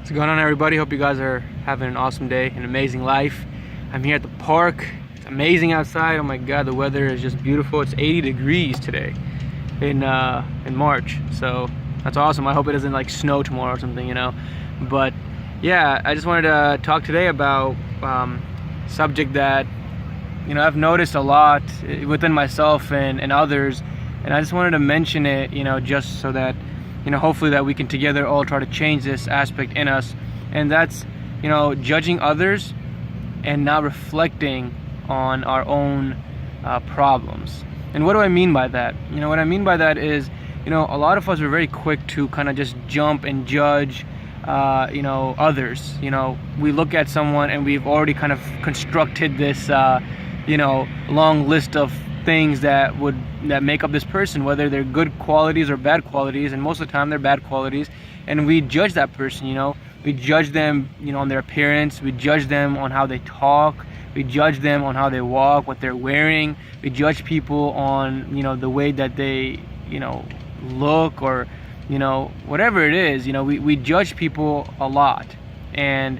What's going on, everybody? Hope you guys are having an awesome day, an amazing life. I'm here at the park. It's amazing outside. Oh my god, the weather is just beautiful. It's 80 degrees today in March, so that's awesome. I hope it doesn't like snow tomorrow or something, but yeah, I just wanted to talk today about subject that I've noticed a lot within myself and others, and I just wanted to mention it, just so that hopefully that we can together all try to change this aspect in us, and that's judging others and not reflecting on our own problems. And what do I mean by that? What I mean by that is a lot of us are very quick to kind of just jump and judge others. We look at someone and we've already kind of constructed this long list of things that make up this person, whether they're good qualities or bad qualities, and most of the time they're bad qualities, and we judge that person. We judge them on their appearance, we judge them on how they talk, we judge them on how they walk, what they're wearing, we judge people on the way that they look, or whatever it is. We judge people a lot, and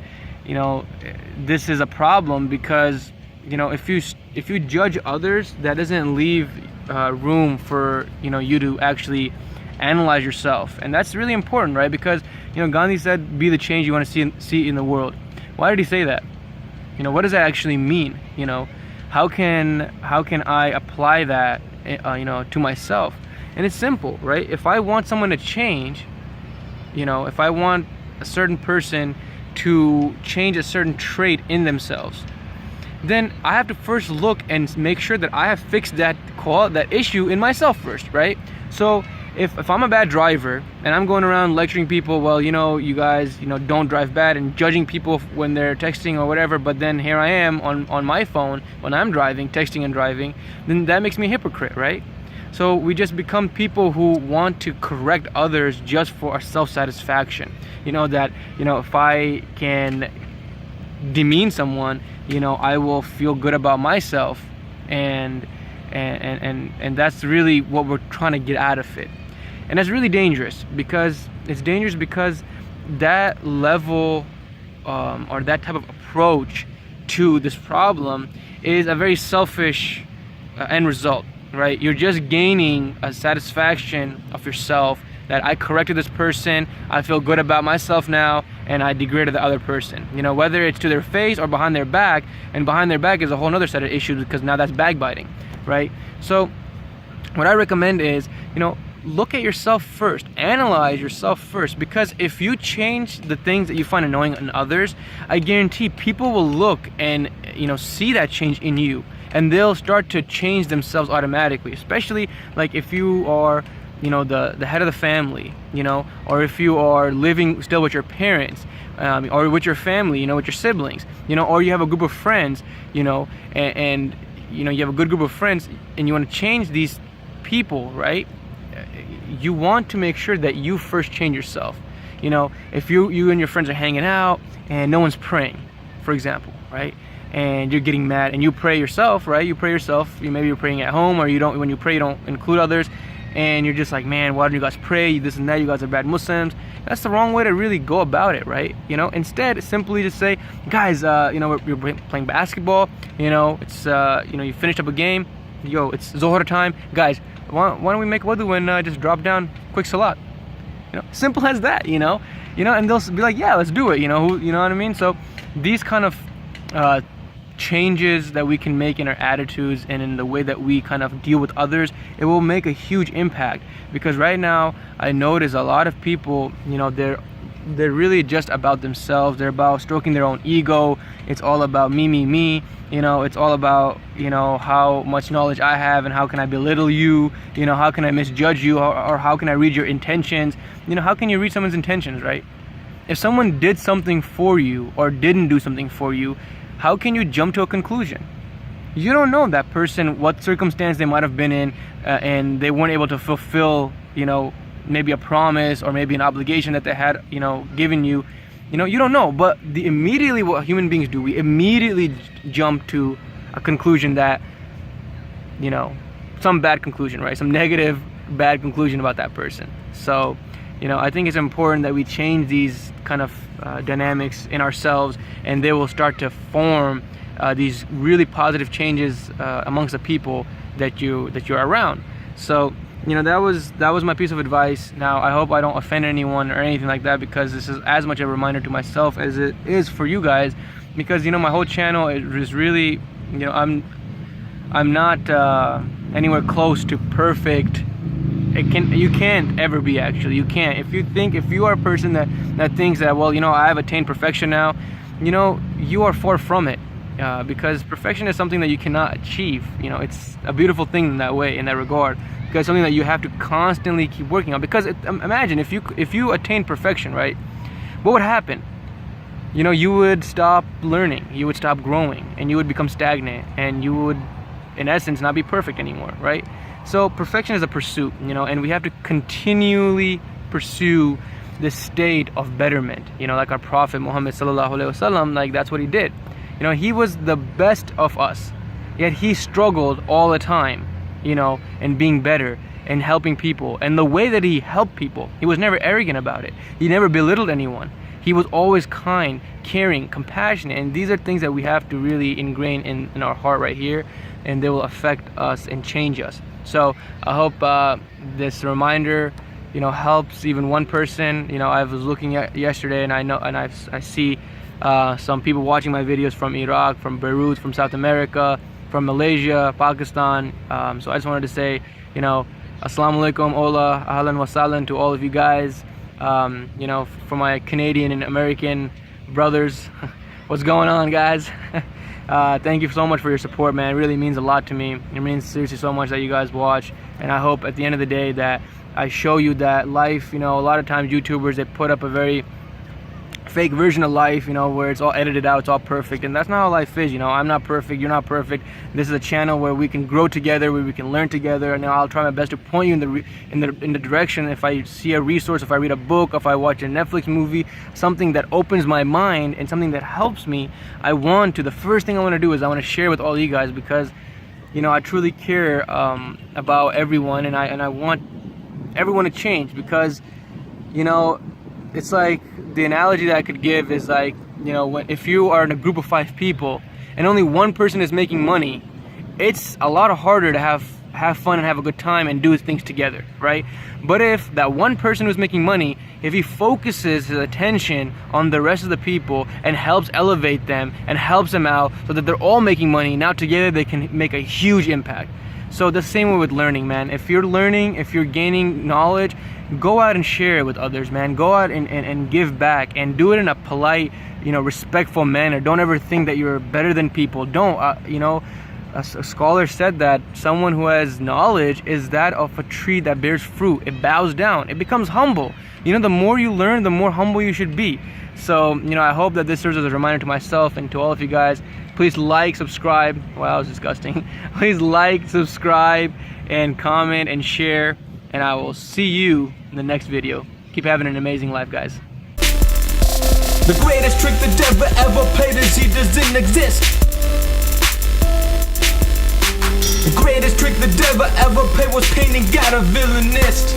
this is a problem because if you judge others, that doesn't leave room for you to actually analyze yourself, and that's really important, right? Because Gandhi said, "Be the change you want to see in the world." Why did he say that? What does that actually mean? How can I apply that to myself? And it's simple, right? If I want someone to change, if I want a certain person to change a certain trait in themselves, then I have to first look and make sure that I have fixed that issue in myself first, right? So if I'm a bad driver and I'm going around lecturing people, well, you guys, don't drive bad, and judging people when they're texting or whatever, but then here I am on my phone when I'm driving, texting and driving, then that makes me a hypocrite, right? So we just become people who want to correct others just for our self-satisfaction. That if I can demean someone, I will feel good about myself, and that's really what we're trying to get out of it. And that's really dangerous, because that level or that type of approach to this problem is a very selfish end result, right? You're just gaining a satisfaction of yourself, that I corrected this person, I feel good about myself now, and I degraded the other person. Whether it's to their face or behind their back, and behind their back is a whole other set of issues, because now that's backbiting, right? So what I recommend is, look at yourself first, analyze yourself first, because if you change the things that you find annoying in others, I guarantee people will look and see that change in you, and they'll start to change themselves automatically, especially like if you are the head of the family, or if you are living still with your parents, or with your family, with your siblings, or you have a group of friends, and you have a good group of friends, and you want to change these people, right? You want to make sure that you first change yourself. If you and your friends are hanging out and no one's praying, for example, right? And you're getting mad, and you pray yourself, right? You pray yourself. Maybe you're praying at home, or you don't. When you pray, you don't include others. And you're just like, man, why don't you guys pray? This and that, you guys are bad Muslims. That's the wrong way to really go about it, right? Instead, simply just say, guys, you're playing basketball. It's you finished up a game. It's Zohar time, guys. Why don't we make wudu and just drop down quick salat? Simple as that. And they'll be like, yeah, let's do it. You know what I mean? So these kind of changes that we can make in our attitudes and in the way that we kind of deal with others, it will make a huge impact. Because right now I notice a lot of people, they're really just about themselves. They're about stroking their own ego. It's all about me. It's all about how much knowledge I have, and how can I belittle you, how can I misjudge you, or how can I read your intentions. How can you read someone's intentions, right? If someone did something for you or didn't do something for you, how can you jump to a conclusion? You don't know that person, what circumstance they might have been in, and they weren't able to fulfill, maybe a promise or maybe an obligation that they had, given you. You don't know. But immediately what human beings do, we immediately jump to a conclusion that, some bad conclusion, right? Some negative, bad conclusion about that person. So I think it's important that we change these kind of dynamics in ourselves, and they will start to form these really positive changes amongst the people that you're around. So that was my piece of advice. Now I hope I don't offend anyone or anything like that, because this is as much a reminder to myself as it is for you guys, because my whole channel is really, I'm not anywhere close to perfect. You can't ever be, actually. You can't. If you are a person that thinks that, well, I have attained perfection now, you are far from it. Because perfection is something that you cannot achieve. It's a beautiful thing in that way, in that regard, because it's something that you have to constantly keep working on. Because imagine if you attain perfection, right? What would happen? You would stop learning, you would stop growing, and you would become stagnant, and you would, in essence, not be perfect anymore, right? So perfection is a pursuit, and we have to continually pursue this state of betterment. Like our Prophet Muhammad sallallahu alaihi wasallam, like that's what he did. He was the best of us, yet he struggled all the time, in being better and helping people. And the way that he helped people, he was never arrogant about it. He never belittled anyone. He was always kind, caring, compassionate. And these are things that we have to really ingrain in our heart right here, and they will affect us and change us. So I hope this reminder, helps even one person. I was looking at yesterday, and I see some people watching my videos from Iraq, from Beirut, from South America, from Malaysia, Pakistan. So I just wanted to say, Assalamu alaikum, hola, ahlan wa sahlan to all of you guys. For my Canadian and American brothers, what's going on, guys? Thank you so much for your support, man. It really means a lot to me. It means seriously so much that you guys watch, and I hope at the end of the day that I show you that life, a lot of times YouTubers, they put up a very fake version of life, where it's all edited out, it's all perfect, and that's not how life is. I'm not perfect, you're not perfect. This is a channel where we can grow together, where we can learn together, and I'll try my best to point you in the direction. If I see a resource, if I read a book, if I watch a Netflix movie, something that opens my mind and something that helps me, the first thing I want to do is I want to share with all you guys, because I truly care about everyone, and I want everyone to change. Because it's like, the analogy that I could give is like, if you are in a group of 5 people and only one person is making money, it's a lot harder to have fun and have a good time and do things together, right? But if that one person who's making money, if he focuses his attention on the rest of the people and helps elevate them and helps them out so that they're all making money, now together they can make a huge impact. So the same way with learning, man. If you're learning, if you're gaining knowledge, go out and share it with others, man. Go out and give back, and do it in a polite, respectful manner. Don't ever think that you're better than people. Don't, a scholar said that someone who has knowledge is that of a tree that bears fruit. It bows down, it becomes humble. The more you learn, the more humble you should be. So, I hope that this serves as a reminder to myself and to all of you guys. Please like, subscribe. Wow, that was disgusting. Please like, subscribe, and comment and share. And I will see you in the next video. Keep having an amazing life, guys. The greatest trick the devil ever played is he doesn't exist. The greatest trick the devil ever played was painting God a villainist.